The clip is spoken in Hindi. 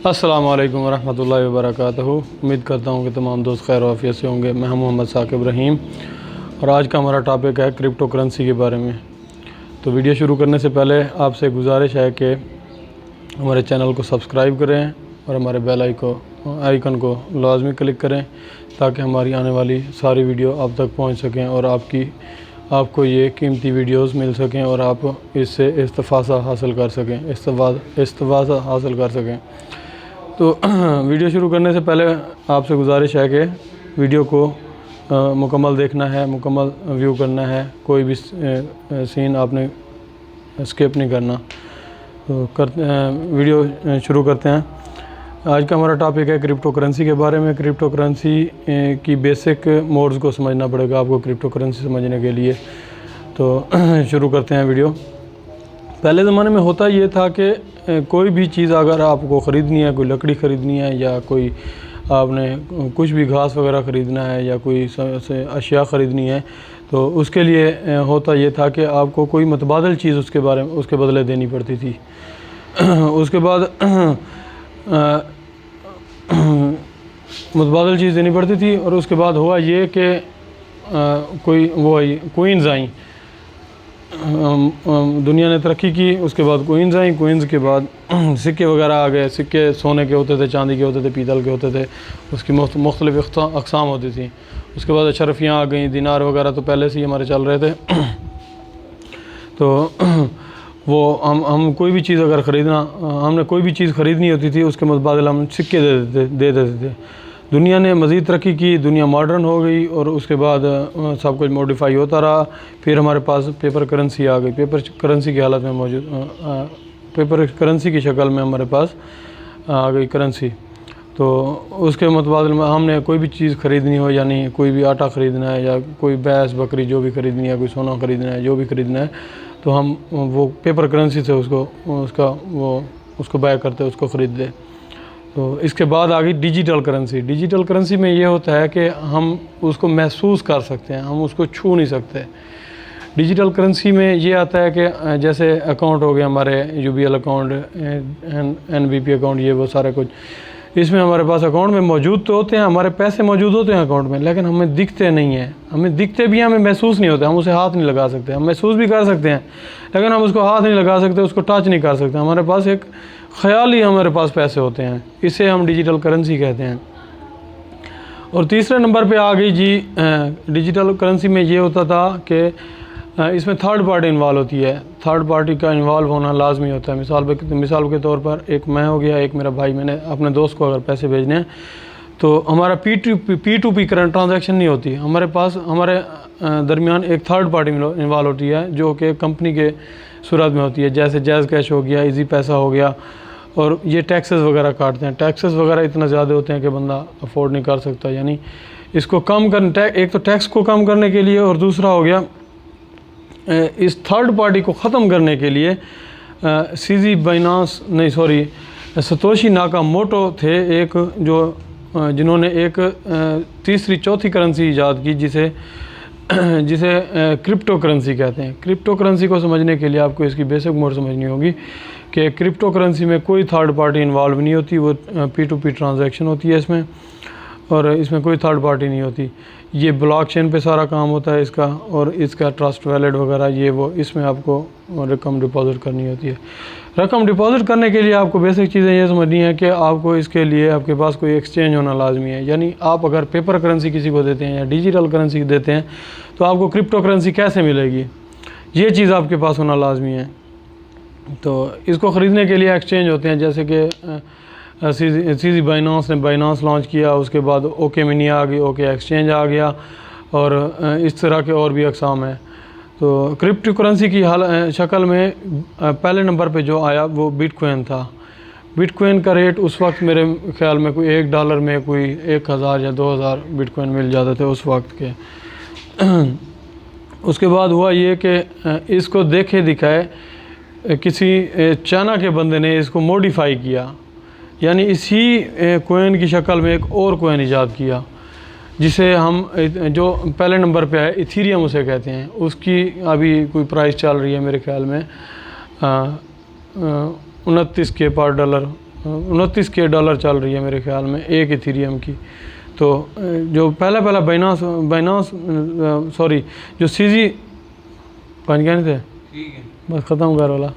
अस्सलामु अलैकुम वरहमतुल्लाहि वबरकातुहू। उम्मीद करता हूँ कि तमाम दोस्त खैर आफियत से होंगे। मैं हूं मोहम्मद साकिब रहीम और आज का हमारा टॉपिक है क्रिप्टो करेंसी के बारे में। तो वीडियो शुरू करने से पहले आपसे गुजारिश है कि हमारे चैनल को सब्सक्राइब करें और हमारे बेल आइकन को लाजमी क्लिक करें ताकि हमारी आने वाली सारी वीडियो आप तक पहुँच सकें और आपको ये कीमती वीडियोस मिल सकें और आप इससे इस्तिफ़ादा हासिल कर सकें। तो वीडियो शुरू करने से पहले आपसे गुजारिश है कि वीडियो को मुकम्मल देखना है, मुकम्मल व्यू करना है, कोई भी सीन आपने स्किप नहीं करना। तो वीडियो शुरू करते हैं। आज का हमारा टॉपिक है क्रिप्टो करेंसी के बारे में। क्रिप्टो करेंसी की बेसिक मोड्स को समझना पड़ेगा आपको क्रिप्टो करेंसी समझने के लिए। तो शुरू करते हैं वीडियो। पहले ज़माने में होता ये था कि कोई भी चीज़ अगर आपको ख़रीदनी है, कोई लकड़ी ख़रीदनी है या कोई आपने कुछ भी घास वगैरह ख़रीदना है या कोई अशिया ख़रीदनी है, तो उसके लिए होता ये था कि आपको कोई मुतबादल चीज़ उसके बदले देनी पड़ती थी। उसके बाद मुतबादल चीज़ देनी पड़ती थी और उसके बाद हुआ ये कि कोइंस आई, दुनिया ने तरक्की की। उसके बाद कोइंस आई, कोइंस के बाद सिक्के वगैरह आ गए। सिक्के सोने के होते थे, चांदी के होते थे, पीतल के होते थे, उसकी मुख्तलिफ़ अक़साम होती थी। उसके बाद अशरफियाँ आ गई, दिनार वगैरह तो पहले से ही हमारे चल रहे थे। तो वो हम कोई भी चीज़ अगर हमने कोई भी चीज़ ख़रीदनी होती थी उसके मुतबादल हम सिक्के दे देते थे। दुनिया ने मज़ीद तरक्की की, दुनिया मॉडर्न हो गई और उसके बाद सब कुछ मॉडिफाई होता रहा। फिर हमारे पास पेपर करेंसी आ गई। पेपर करेंसी की हालत में पेपर करेंसी की शक्ल में हमारे पास आ गई करेंसी। तो उसके मुतबादल में हमने कोई भी चीज़ ख़रीदनी हो, यानी कोई भी आटा ख़रीदना है या कोई भैंस बकरी जो भी ख़रीदनी है, कोई सोना ख़रीदना है, जो भी ख़रीदना है, तो हम वो पेपर करेंसी से उसको बाय करते, उसको ख़रीदते। तो इसके बाद आ गई डिजिटल करेंसी। डिजिटल करेंसी में ये होता है कि हम उसको महसूस कर सकते हैं, हम उसको छू नहीं सकते। डिजिटल करेंसी में ये आता है कि जैसे अकाउंट हो गए हमारे, UBL अकाउंट, NBP अकाउंट, ये वो सारे कुछ इसमें हमारे पास अकाउंट में मौजूद तो होते हैं, हमारे पैसे मौजूद होते हैं अकाउंट में, लेकिन हमें दिखते नहीं हैं। हमें दिखते भी हैं, हमें महसूस नहीं होते, हम उसे हाथ नहीं लगा सकते। हम महसूस भी कर सकते हैं लेकिन हम उसको हाथ नहीं लगा सकते, उसको टच नहीं कर सकते। हमारे पास एक ख्याल ही हमारे पास पैसे होते हैं, इसे हम डिजिटल करेंसी कहते हैं। और तीसरे नंबर पे आ गई जी डिजिटल करेंसी में ये होता था कि इसमें थर्ड पार्टी इन्वॉल्व होती है। थर्ड पार्टी का इन्वॉल्व होना लाजमी होता है। मिसाल के तौर पर एक मैं हो गया, एक मेरा भाई, मैंने अपने दोस्त को अगर पैसे भेजने हैं तो हमारा P2P करंट ट्रांजैक्शन नहीं होती। हमारे दरमियान एक थर्ड पार्टी इन्वॉल्व होती है जो कि कंपनी के सूरत में होती है, जैसे जैज़ कैश हो गया, इजी पैसा हो गया। और ये टैक्सेस वगैरह काटते हैं। टैक्सेस वगैरह इतना ज़्यादा होते हैं कि बंदा अफोर्ड नहीं कर सकता। यानी इसको कम एक तो टैक्स को कम करने के लिए और दूसरा हो गया इस थर्ड पार्टी को ख़त्म करने के लिए सतोशी नाकामोटो थे, एक जिन्होंने एक तीसरी चौथी करेंसी ईजाद की जिसे क्रिप्टो करेंसी कहते हैं। क्रिप्टो करेंसी को समझने के लिए आपको इसकी बेसिक मोड समझनी होगी कि क्रिप्टो करेंसी में कोई थर्ड पार्टी इन्वॉल्व नहीं होती, वो P2P ट्रांजैक्शन होती है इसमें, और इसमें कोई थर्ड पार्टी नहीं होती। ये ब्लॉकचेन पे सारा काम होता है इसका, और इसका ट्रस्ट वैलेट वगैरह ये वो, इसमें आपको रकम डिपॉज़िट करनी होती है। रकम डिपॉज़िट करने के लिए आपको बेसिक चीज़ें ये समझनी है कि आपको इसके लिए आपके पास कोई एक्सचेंज होना लाजमी है। यानी आप अगर पेपर करेंसी किसी को देते हैं या डिजिटल करेंसी देते हैं तो आपको क्रिप्टो करेंसी कैसे मिलेगी, ये चीज़ आपके पास होना लाजमी है। तो इसको ख़रीदने के लिए एक्सचेंज होते हैं, जैसे कि सीजी बाइनांस ने बाइनांस लॉन्च किया, उसके बाद ओके मिनी आ गई, ओके एक्सचेंज आ गया, और इस तरह के और भी अक़साम हैं। तो क्रिप्टो करेंसी की शक्ल में पहले नंबर पे जो आया वो बिटकॉइन था। बिटकॉइन का रेट उस वक्त मेरे ख्याल में कोई $1 में कोई 1000 या 2000 बिटकॉइन मिल जाते थे उस वक्त के। उसके बाद हुआ ये कि इसको देखे दिखाए किसी चाइना के बंदे ने इसको मॉडिफाई किया, यानी इसी कोइन की शक्ल में एक और कोइन ईजाद किया जिसे हम जो पहले नंबर पे है इथीरियम उसे कहते हैं। उसकी अभी कोई प्राइस चल रही है मेरे ख्याल में 29 के पर डॉलर 29 के डॉलर चल रही है मेरे ख्याल में एक इथेरियम की। तो जो पहला बाइनांस सॉरी जो सीजी पाँच कहने थे, ठीक है बस ख़त्म कर वाला